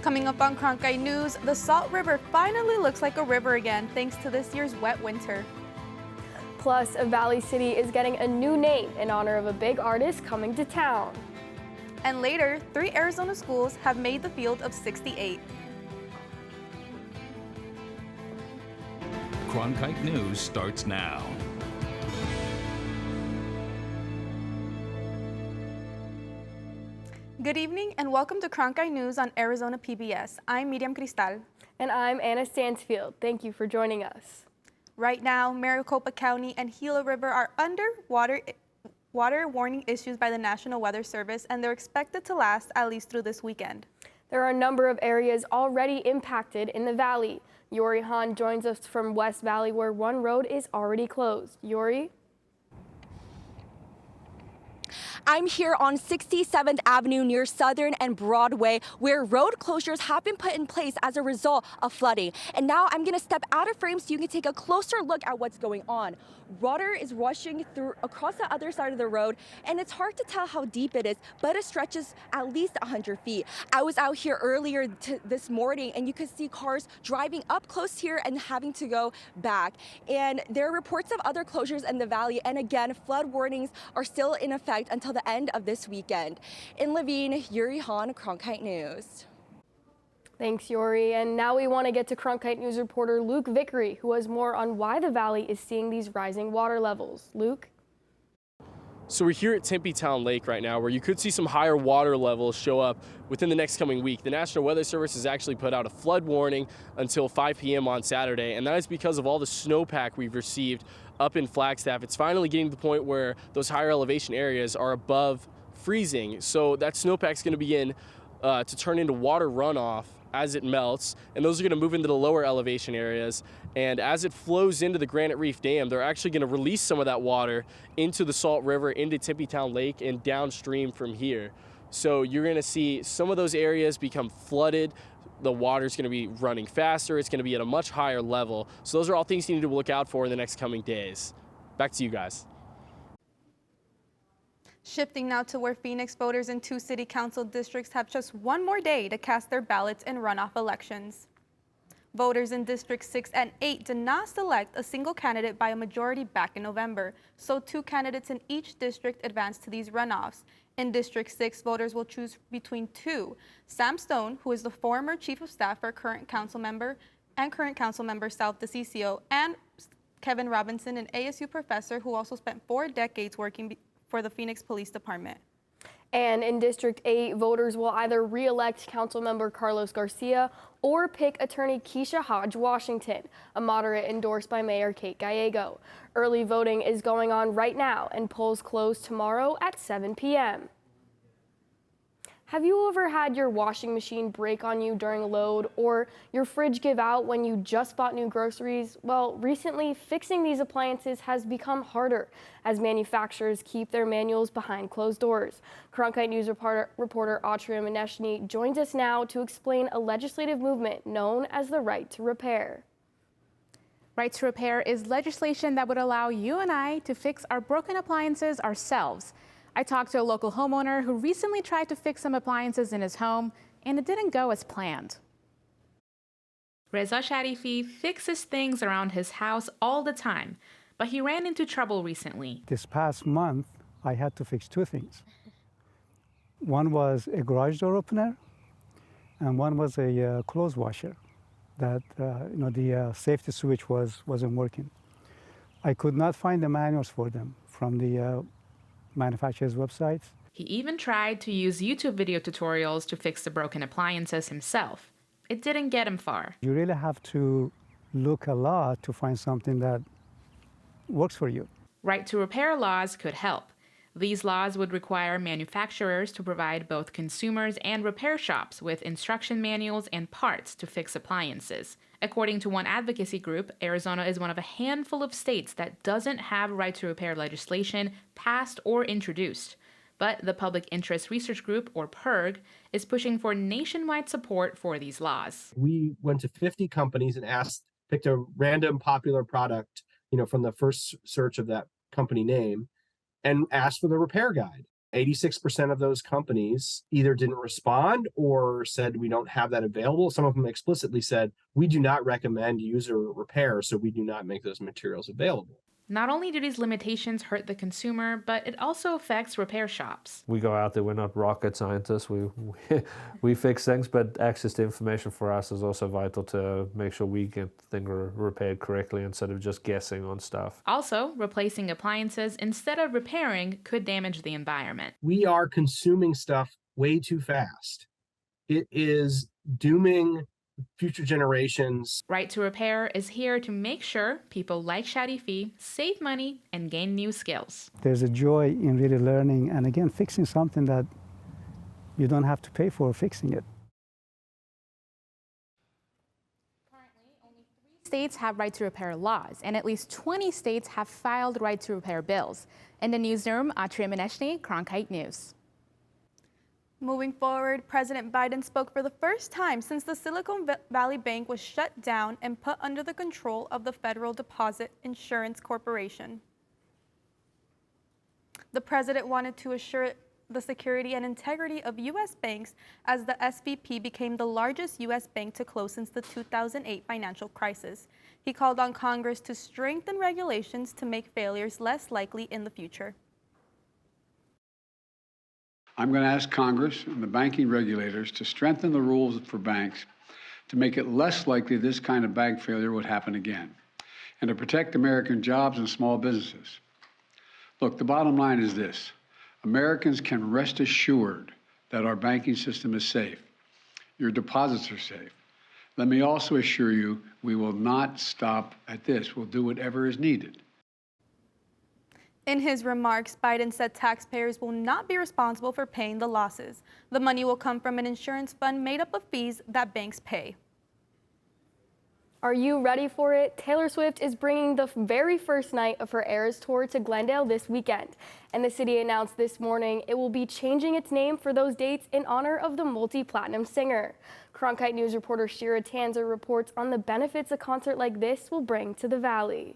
Coming up on Cronkite News, the Salt River finally looks like a river again thanks to this year's wet winter. Plus, Valley City is getting a new name in honor of a big artist coming to town. And later, 3 Arizona schools have made the field of 68. Cronkite News starts now. Good evening and welcome to Cronkite News on Arizona PBS. I'm Miriam Cristal. And I'm Anna Stansfield. Thank you for joining us. Right now, Maricopa County and Gila River are under water warning issues by the National Weather Service, and they're expected to last at least through this weekend. There are a number of areas already impacted in the valley. Yuri Hahn joins us from West Valley, where one road is already closed. Yuri? I'm here on 67th Avenue near Southern and Broadway, where road closures have been put in place as a result of flooding. And now I'm going to step out of frame so you can take a closer look at what's going on. Water is rushing through across the other side of the road, and it's hard to tell how deep it is, but it stretches at least 100 feet. I was out here earlier this morning, and you could see cars driving up close here and having to go back. And there are reports of other closures in the valley, and again, flood warnings are still in effect until the end of this weekend. In Levine, Yuri Hahn, Cronkite News. Thanks, Yuri. And now we want to get to Cronkite News reporter Luke Vickery, who has more on why the valley is seeing these rising water levels. Luke? So we're here at Tempe Town Lake right now, where you could see some higher water levels show up within the next coming week. The National Weather Service has actually put out a flood warning until 5 p.m. on Saturday, and that is because of all the snowpack we've received up in Flagstaff. It's finally getting to the point where those higher elevation areas are above freezing. So that snowpack is going to begin to turn into water runoff as it melts, and those are going to move into the lower elevation areas. And as it flows into the Granite Reef Dam, they're actually going to release some of that water into the Salt River, into Tempe Town Lake, and downstream from here. So you're going to see some of those areas become flooded. The water's going to be running faster. It's going to be at a much higher level. So those are all things you need to look out for in the next coming days. Back to you guys. Shifting now to where Phoenix voters in 2 city council districts have just one more day to cast their ballots in runoff elections. Voters in District 6 and 8 did not select a single candidate by a majority back in November, so 2 candidates in each district advanced to these runoffs. In District 6, voters will choose between 2, Sam Stone, who is the former chief of staff for current council member South DeCiccio, and Kevin Robinson, an ASU professor who also spent 4 decades working for the Phoenix Police Department. And in District 8, voters will either re-elect Councilmember Carlos Garcia or pick attorney Keisha Hodge Washington, a moderate endorsed by Mayor Kate Gallego. Early voting is going on right now, and polls close tomorrow at 7 p.m. Have you ever had your washing machine break on you during a load, or your fridge give out when you just bought new groceries? Well, recently, fixing these appliances has become harder as manufacturers keep their manuals behind closed doors. Cronkite News reporter Autry Maneshny joins us now to explain a legislative movement known as the Right to Repair. Right to Repair is legislation that would allow you and I to fix our broken appliances ourselves. I talked to a local homeowner who recently tried to fix some appliances in his home, and it didn't go as planned. Reza Sharifi fixes things around his house all the time, but he ran into trouble recently. This past month, I had to fix 2 things. One was a garage door opener, and one was a clothes washer that, the safety switch wasn't working. I could not find the manuals for them from the manufacturer's websites. He even tried to use YouTube video tutorials to fix the broken appliances himself. It didn't get him far. You really have to look a lot to find something that works for you. Right to Repair laws could help. These laws would require manufacturers to provide both consumers and repair shops with instruction manuals and parts to fix appliances. According to one advocacy group, Arizona is one of a handful of states that doesn't have right to repair legislation passed or introduced. But the Public Interest Research Group, or PIRG, is pushing for nationwide support for these laws. We went to 50 companies and picked a random popular product, from the first search of that company name, and asked for the repair guide. 86% of those companies either didn't respond or said we don't have that available. Some of them explicitly said we do not recommend user repair, so we do not make those materials available. Not only do these limitations hurt the consumer, but it also affects repair shops. We go out there, we're not rocket scientists, we fix things, but access to information for us is also vital to make sure we get things repaired correctly instead of just guessing on stuff. Also, replacing appliances instead of repairing could damage the environment. We are consuming stuff way too fast. It is dooming future generations. Right to Repair is here to make sure people like Shadi Fee save money and gain new skills. There's a joy in really learning and again fixing something that you don't have to pay for fixing it. Currently, only 3 states have right to repair laws, and at least 20 states have filed right to repair bills. In the newsroom, Atria Maneshni, Cronkite News. Moving forward, President Biden spoke for the first time since the Silicon Valley Bank was shut down and put under the control of the Federal Deposit Insurance Corporation. The president wanted to assure the security and integrity of U.S. banks as the SVB became the largest U.S. bank to close since the 2008 financial crisis. He called on Congress to strengthen regulations to make failures less likely in the future. I'm going to ask Congress and the banking regulators to strengthen the rules for banks to make it less likely this kind of bank failure would happen again, and to protect American jobs and small businesses. Look, the bottom line is this. Americans can rest assured that our banking system is safe. Your deposits are safe. Let me also assure you, we will not stop at this. We'll do whatever is needed. In his remarks, Biden said taxpayers will not be responsible for paying the losses. The money will come from an insurance fund made up of fees that banks pay. Are you ready for it? Taylor Swift is bringing the very first night of her Eras Tour to Glendale this weekend. And the city announced this morning it will be changing its name for those dates in honor of the multi-platinum singer. Cronkite News reporter Shira Tanzer reports on the benefits a concert like this will bring to the Valley.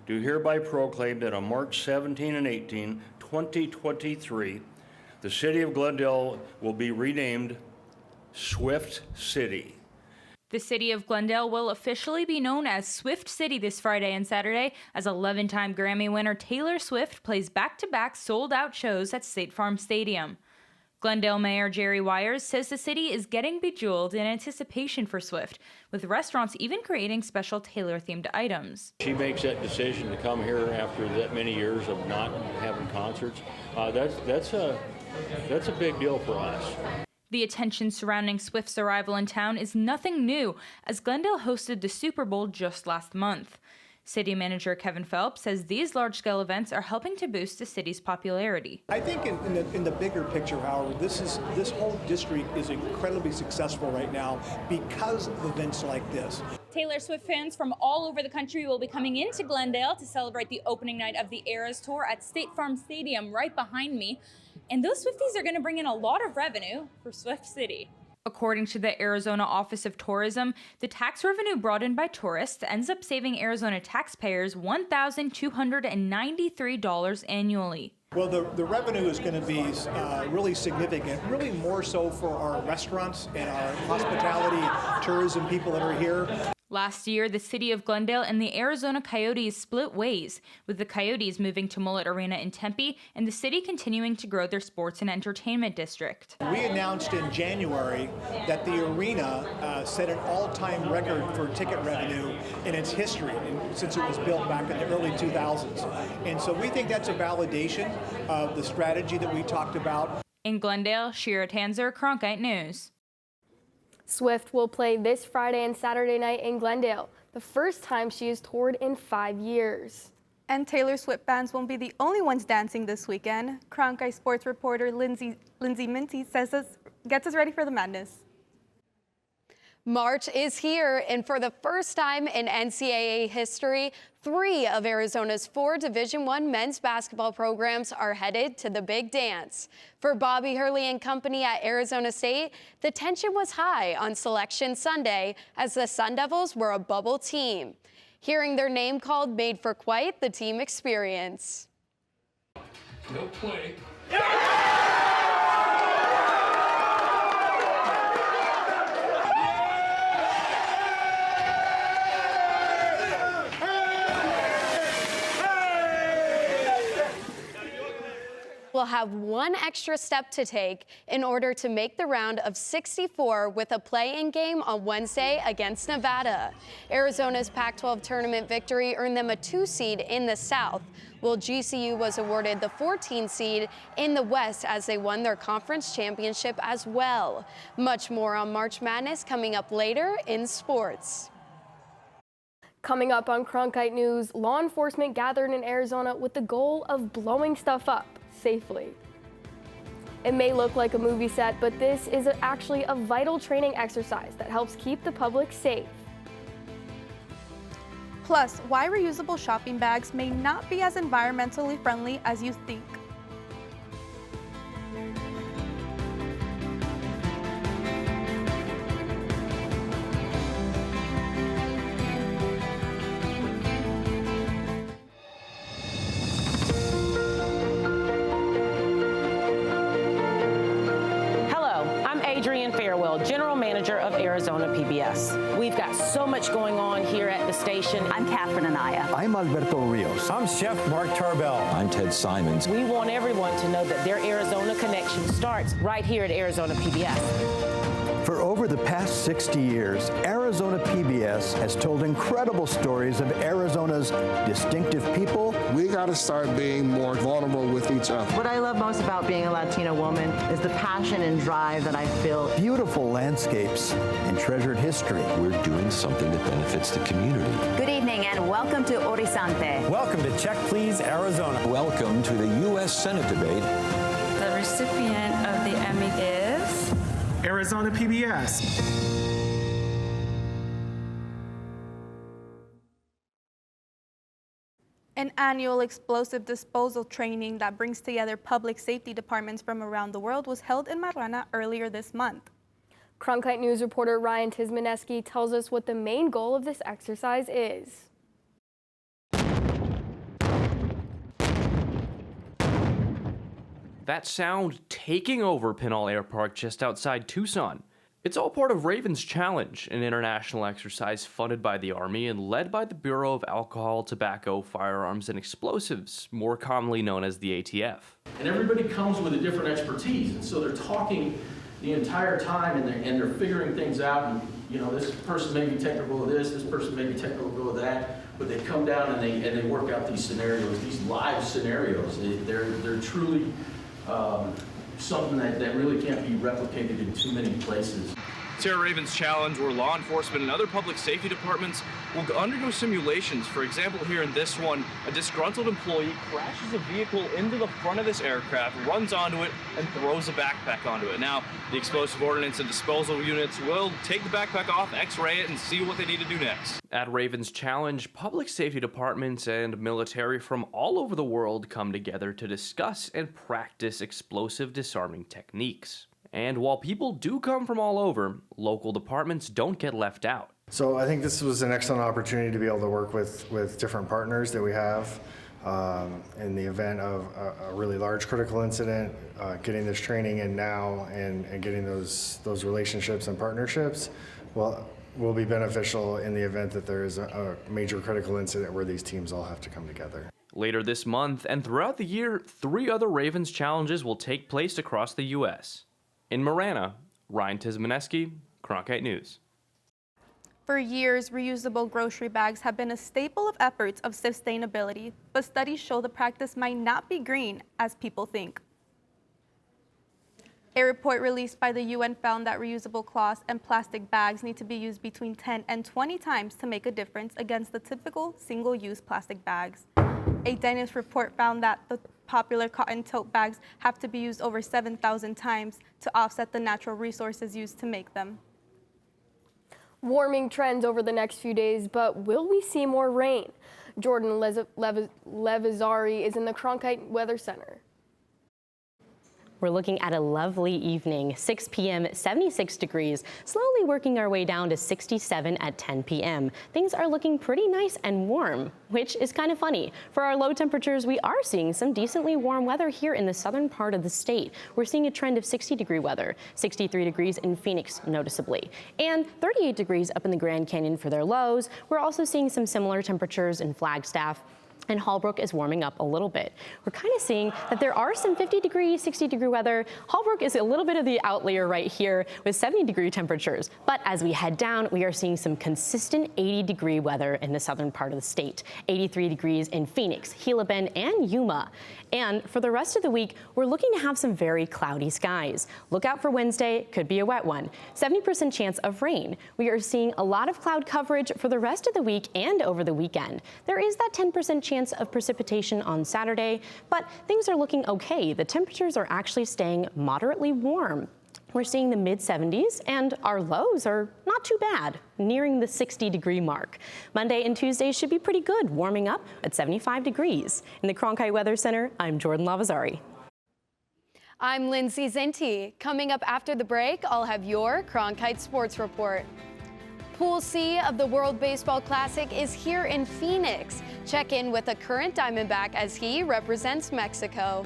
Do hereby proclaim that on March 17 and 18, 2023, the city of Glendale will be renamed Swift City. The city of Glendale will officially be known as Swift City this Friday and Saturday as 11-time Grammy winner Taylor Swift plays back-to-back sold-out shows at State Farm Stadium. Glendale Mayor Jerry Wires says the city is getting bejeweled in anticipation for Swift, with restaurants even creating special Taylor-themed items. She makes that decision to come here after that many years of not having concerts. That's a big deal for us. The attention surrounding Swift's arrival in town is nothing new, as Glendale hosted the Super Bowl just last month. City Manager Kevin Phelps says these large-scale events are helping to boost the city's popularity. I think in the bigger picture, however, this whole district is incredibly successful right now because of events like this. Taylor Swift fans from all over the country will be coming into Glendale to celebrate the opening night of the Eras Tour at State Farm Stadium right behind me. And those Swifties are going to bring in a lot of revenue for Swift City. According to the Arizona Office of Tourism, the tax revenue brought in by tourists ends up saving Arizona taxpayers $1,293 annually. Well, the revenue is going to be really significant, really more so for our restaurants and our hospitality, tourism people that are here. Last year, the city of Glendale and the Arizona Coyotes split ways, with the Coyotes moving to Mullet Arena in Tempe and the city continuing to grow their sports and entertainment district. We announced in January that the arena set an all-time record for ticket revenue in its history since it was built back in the early 2000s. And so we think that's a validation of the strategy that we talked about. In Glendale, Shira Tanzer, Cronkite News. Swift will play this Friday and Saturday night in Glendale, the first time she has toured in 5 years. And Taylor Swift fans won't be the only ones dancing this weekend. Cronkite sports reporter Lindsay Minty gets us ready for the madness. March is here, and for the first time in NCAA history, 3 of Arizona's 4 Division I men's basketball programs are headed to the big dance. For Bobby Hurley and company at Arizona State, the tension was high on Selection Sunday as the Sun Devils were a bubble team. Hearing their name called made for quite the team experience. No play. Will have one extra step to take in order to make the round of 64 with a play-in game on Wednesday against Nevada. Arizona's Pac-12 tournament victory earned them a 2 seed in the South, while GCU was awarded the 14 seed in the West as they won their conference championship as well. Much more on March Madness coming up later in sports. Coming up on Cronkite News, law enforcement gathered in Arizona with the goal of blowing stuff up safely. It may look like a movie set, but this is actually a vital training exercise that helps keep the public safe. Plus, why reusable shopping bags may not be as environmentally friendly as you think. General Manager of Arizona PBS. We've got so much going on here at the station. I'm Catherine Anaya. I'm Alberto Rios. I'm Chef Mark Tarbell. I'm Ted Simons. We want everyone to know that their Arizona connection starts right here at Arizona PBS. For over the past 60 years, Arizona PBS has told incredible stories of Arizona's distinctive people. We got to start being more vulnerable with each other. What I love most about being a Latina woman is the passion and drive that I feel. Beautiful landscapes and treasured history. We're doing something that benefits the community. Good evening and welcome to Horizonte. Welcome to Check Please Arizona. Welcome to the U.S. Senate debate. The recipient of the Emmy is Arizona PBS. An annual explosive disposal training that brings together public safety departments from around the world was held in Marana earlier this month. Cronkite News reporter Ryan Tizmaneski tells us what the main goal of this exercise is. That sound taking over Pinal Air Park just outside Tucson. It's all part of Ravens Challenge, an international exercise funded by the Army and led by the Bureau of Alcohol, Tobacco, Firearms, and Explosives, more commonly known as the ATF. And everybody comes with a different expertise, and so they're talking the entire time, and they're figuring things out, and you know, this person may be technical with this person may be technical with that, but they come down and they work out these scenarios, these live scenarios. They're truly something that really can't be replicated in too many places. It's here at Ravens Challenge, where law enforcement and other public safety departments will undergo simulations. For example, here in this one, a disgruntled employee crashes a vehicle into the front of this aircraft, runs onto it, and throws a backpack onto it. Now, the explosive ordnance and disposal units will take the backpack off, x-ray it, and see what they need to do next. At Ravens Challenge, public safety departments and military from all over the world come together to discuss and practice explosive disarming techniques. And while people do come from all over, local departments don't get left out. So I think this was an excellent opportunity to be able to work with different partners that we have in the event of a really large critical incident, getting this training in now and getting those relationships and partnerships will be beneficial in the event that there is a major critical incident where these teams all have to come together. Later this month and throughout the year, 3 other Ravens Challenges will take place across the U.S. In Marana, Ryan Tizmaneski, Cronkite News. For years, reusable grocery bags have been a staple of efforts of sustainability, but studies show the practice might not be green as people think. A report released by the UN found that reusable cloths and plastic bags need to be used between 10 and 20 times to make a difference against the typical single-use plastic bags. A Danish report found that the popular cotton tote bags have to be used over 7,000 times to offset the natural resources used to make them. Warming trends over the next few days, but will we see more rain? Jordan Levizzari is in the Cronkite Weather Center. We're looking at a lovely evening. 6 p.m., 76 degrees, slowly working our way down to 67 at 10 p.m. Things are looking pretty nice and warm, which is kind of funny. For our low temperatures, we are seeing some decently warm weather here in the southern part of the state. We're seeing a trend of 60-degree weather, 63 degrees in Phoenix noticeably, and 38 degrees up in the Grand Canyon for their lows. We're also seeing some similar temperatures in Flagstaff, and Holbrook is warming up a little bit. We're kind of seeing that there are some 50-degree, 60-degree weather. Holbrook is a little bit of the outlier right here with 70-degree temperatures. But as we head down, we are seeing some consistent 80-degree weather in the southern part of the state. 83 degrees in Phoenix, Gila Bend, and Yuma. And for the rest of the week, we're looking to have some very cloudy skies. Look out for Wednesday, could be a wet one. 70% chance of rain. We are seeing a lot of cloud coverage for the rest of the week and over the weekend. There is that 10% chance of precipitation on Saturday, but things are looking okay. The temperatures are actually staying moderately warm. We're seeing the mid-70s, and our lows are not too bad, nearing the 60-degree mark. Monday and Tuesday should be pretty good, warming up at 75 degrees. In the Cronkite Weather Center, I'm Jordan Lavazari. I'm Lindsay Zinti. Coming up after the break, I'll have your Cronkite Sports Report. Pool C of the World Baseball Classic is here in Phoenix. Check in with a current Diamondback as he represents Mexico.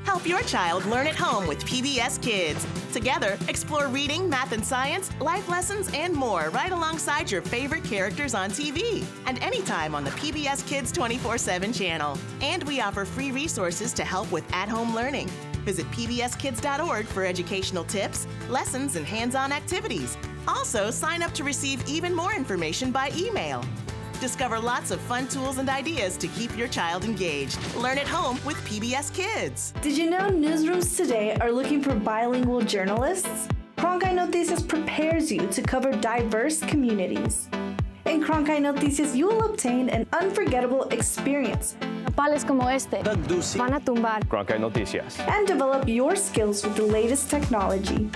Help your child learn at home with PBS Kids. Together, explore reading, math and science, life lessons, and more right alongside your favorite characters on TV and anytime on the PBS Kids 24/7 channel. And we offer free resources to help with at-home learning. Visit pbskids.org for educational tips, lessons, and hands-on activities. Also, sign up to receive even more information by email. Discover lots of fun tools and ideas to keep your child engaged. Learn at home with PBS Kids. Did you know newsrooms today are looking for bilingual journalists? Cronkite Noticias prepares you to cover diverse communities. In Cronkite Noticias, you will obtain an unforgettable experience. Nopales como este van a tumbar. Cronkite Noticias. And develop your skills with the latest technology.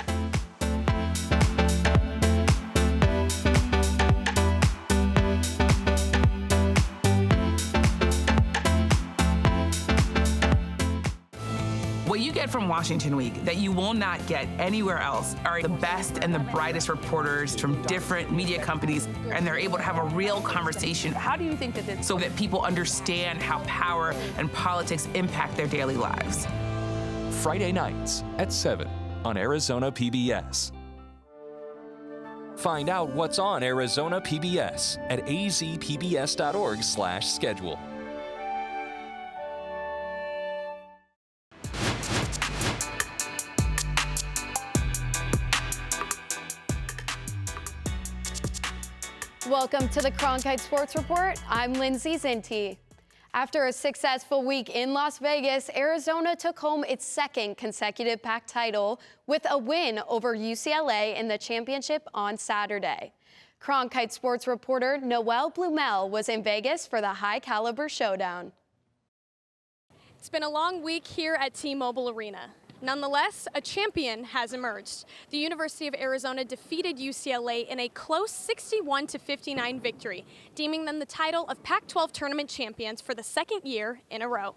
What you get from Washington Week that you will not get anywhere else are the best and the brightest reporters from different media companies, and they're able to have a real conversation. How do you think that so that people understand how power and politics impact their daily lives? Friday nights at 7 on Arizona PBS. Find out what's on Arizona PBS at azpbs.org/schedule. Welcome to the Cronkite Sports Report. I'm Lindsay Zinti. After a successful week in Las Vegas, Arizona took home its second consecutive Pac title with a win over UCLA in the championship on Saturday. Cronkite Sports reporter Noelle Blumel was in Vegas for the high-caliber showdown. It's been a long week here at T-Mobile Arena. Nonetheless, a champion has emerged. The University of Arizona defeated UCLA in a close 61-59 victory, deeming them the title of Pac-12 tournament champions for the second year in a row.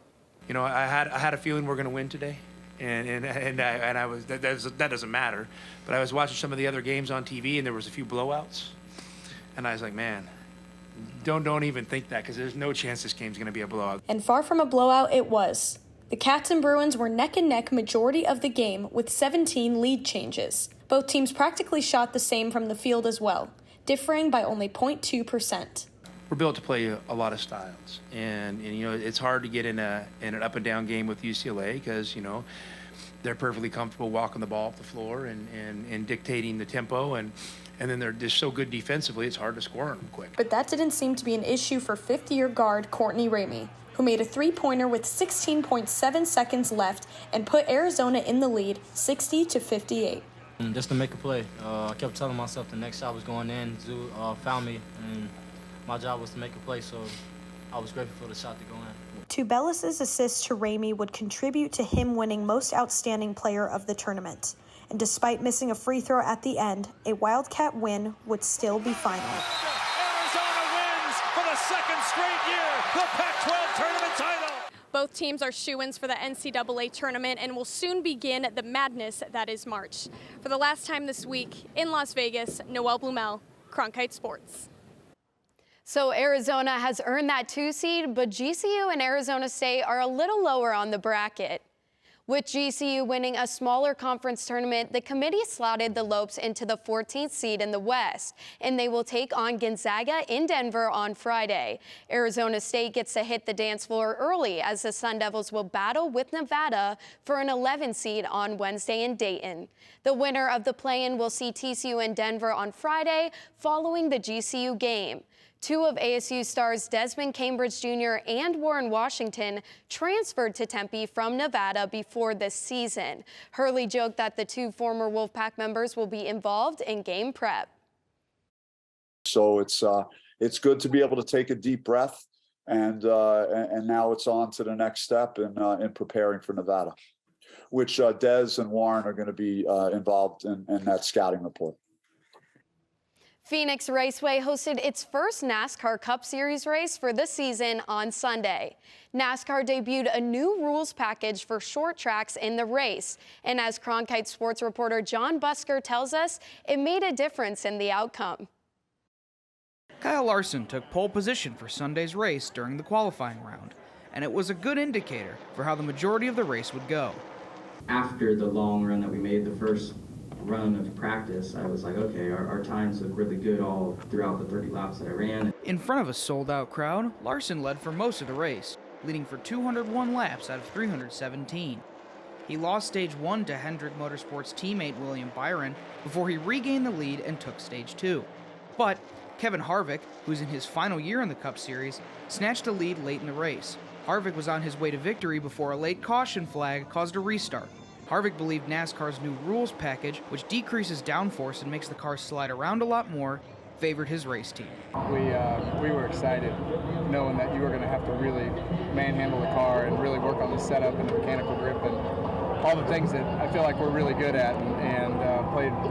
You know, I had a feeling we're going to win today, and I was that doesn't matter. But I was watching some of the other games on TV, and there was a few blowouts, and I was like, man, don't even think that, because there's no chance this game's going to be a blowout. And far from a blowout, it was. The Cats and Bruins were neck and neck majority of the game with 17 lead changes. Both teams practically shot the same from the field as well, differing by only 0.2%. We're built to play a lot of styles, and you know, it's hard to get in an up and down game with UCLA because, you know, they're perfectly comfortable walking the ball off the floor and dictating the tempo, and then they're just so good defensively, it's hard to score on them quick. But that didn't seem to be an issue for fifth-year guard Courtney Ramey, who made a three-pointer with 16.7 seconds left and put Arizona in the lead 60-58. Just to make a play. I kept telling myself the next shot was going in. Zoo found me, and my job was to make a play, so I was grateful for the shot to go in. Tubelis' assist to Ramey would contribute to him winning Most Outstanding Player of the tournament. and despite missing a free throw at the end, a Wildcat win would still be final. Arizona wins for the second straight year the Pac-12 tournament title. Both teams are shoo-ins for the NCAA tournament and will soon begin the madness that is March. For the last time this week in Las Vegas, Noelle Blumel, Cronkite Sports. So Arizona has earned that 2 seed, but GCU and Arizona State are a little lower on the bracket. With GCU winning a smaller conference tournament, the committee slotted the Lopes into the 14th seed in the West, and they will take on Gonzaga in Denver on Friday. Arizona State gets to hit the dance floor early as the Sun Devils will battle with Nevada for an 11 seed on Wednesday in Dayton. The winner of the play-in will see TCU in Denver on Friday following the GCU game. 2 of ASU stars Desmond Cambridge Jr. and Warren Washington transferred to Tempe from Nevada before this season. Hurley joked that the 2 former Wolfpack members will be involved in game prep. So it's good to be able to take a deep breath, and now it's on to the next step in preparing for Nevada, which Des and Warren are going to be involved in that scouting report. Phoenix Raceway hosted its first NASCAR Cup Series race for the season on Sunday. NASCAR debuted a new rules package for short tracks in the race, and as Cronkite sports reporter John Busker tells us, it made a difference in the outcome. Kyle Larson took pole position for Sunday's race during the qualifying round, and it was a good indicator for how the majority of the race would go. After the long run that we made, the first run of practice, I was like, okay, our times look really good all throughout the 30 laps that I ran. In front of a sold-out crowd, Larson led for most of the race, leading for 201 laps out of 317. He lost stage 1 to Hendrick Motorsports teammate William Byron before he regained the lead and took stage 2. But Kevin Harvick, who's in his final year in the Cup Series, snatched a lead late in the race. Harvick was on his way to victory before a late caution flag caused a restart. Harvick believed NASCAR's new rules package, which decreases downforce and makes the car slide around a lot more, favored his race team. We were excited knowing that you were going to have to really manhandle the car and really work on the setup and the mechanical grip and all the things that I feel like we're really good at, and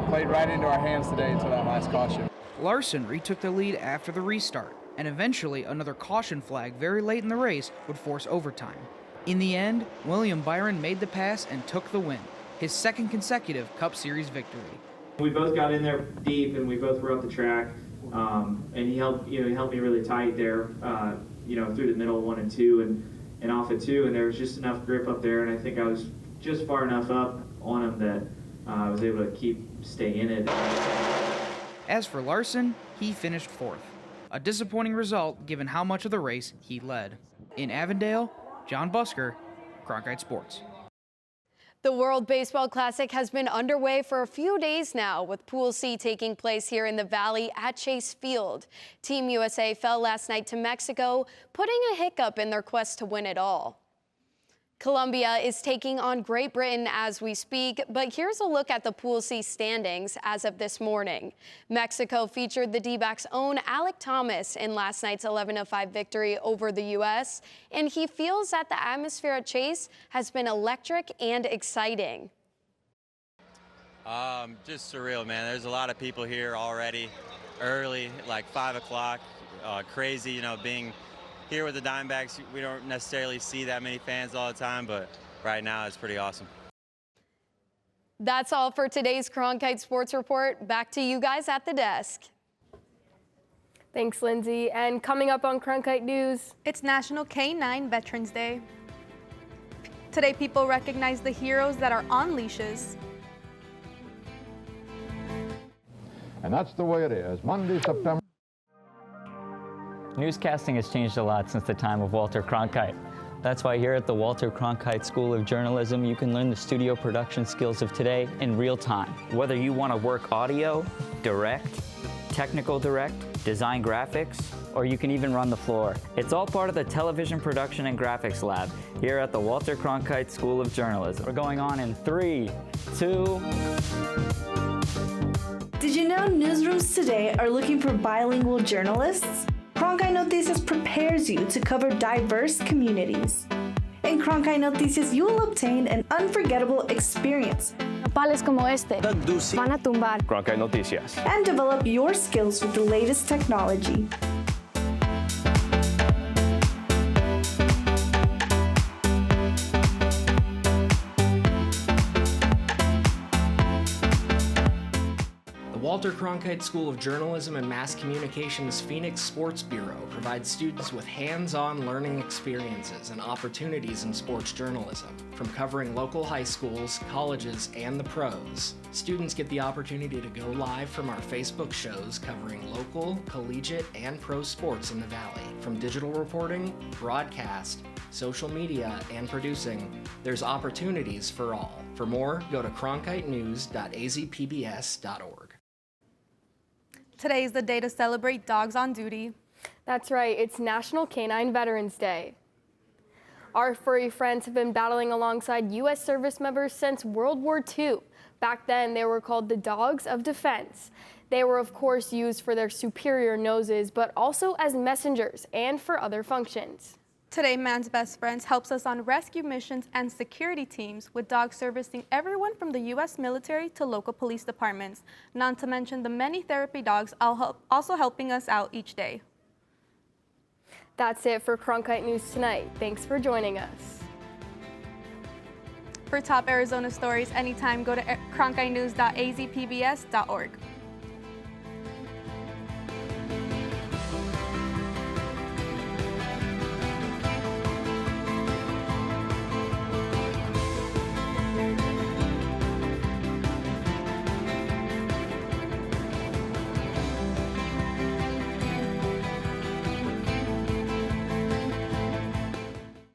played right into our hands today until that last caution. Larson retook the lead after the restart, and eventually another caution flag very late in the race would force overtime. In the end, William Byron made the pass and took the win, his second consecutive Cup Series victory. We both got in there deep, and we both were up the track, and he helped me really tight there, through the middle 1 and 2, and off at 2, and there was just enough grip up there, and I think I was just far enough up on him that I was able to stay in it. As for Larson, he finished 4th, a disappointing result given how much of the race he led. In Avondale, John Busker, Cronkite Sports. The World Baseball Classic has been underway for a few days now, with Pool C taking place here in the Valley at Chase Field. Team USA fell last night to Mexico, putting a hiccup in their quest to win it all. Colombia is taking on Great Britain as we speak, but here's a look at the Pool C standings as of this morning. Mexico featured the D-backs' own Alec Thomas in last night's 11-5 victory over the U.S., and he feels that the atmosphere at Chase has been electric and exciting. Just surreal, man. There's a lot of people here already early, like 5 o'clock. Crazy, being here with the Diamondbacks. We don't necessarily see that many fans all the time, but right now it's pretty awesome. That's all for today's Cronkite Sports Report. Back to you guys at the desk. Thanks, Lindsay. And coming up on Cronkite News, it's National K-9 Veterans Day. Today, people recognize the heroes that are on leashes. And that's the way it is. Monday, September. Newscasting has changed a lot since the time of Walter Cronkite. That's why here at the Walter Cronkite School of Journalism, you can learn the studio production skills of today in real time. Whether you want to work audio, direct, technical direct, design graphics, or you can even run the floor. It's all part of the Television Production and Graphics Lab here at the Walter Cronkite School of Journalism. We're going on in 3, 2... Did you know newsrooms today are looking for bilingual journalists? Cronkite Noticias prepares you to cover diverse communities. In Cronkite Noticias, you will obtain an unforgettable experience Napales como este van a tumbar. Cronkite Noticias. And develop your skills with the latest technology. The Walter Cronkite School of Journalism and Mass Communication's Phoenix Sports Bureau provides students with hands-on learning experiences and opportunities in sports journalism. From covering local high schools, colleges, and the pros, students get the opportunity to go live from our Facebook shows covering local, collegiate, and pro sports in the Valley. From digital reporting, broadcast, social media, and producing, there's opportunities for all. For more, go to cronkitenews.azpbs.org. Today is the day to celebrate dogs on duty. That's right, it's National Canine Veterans Day. Our furry friends have been battling alongside U.S. service members since World War II. Back then, they were called the Dogs of Defense. They were, of course, used for their superior noses, but also as messengers and for other functions. Today, Man's Best Friends helps us on rescue missions and security teams, with dogs servicing everyone from the U.S. military to local police departments, not to mention the many therapy dogs also helping us out each day. That's it for Cronkite News tonight. Thanks for joining us. For top Arizona stories anytime, go to cronkitenews.azpbs.org.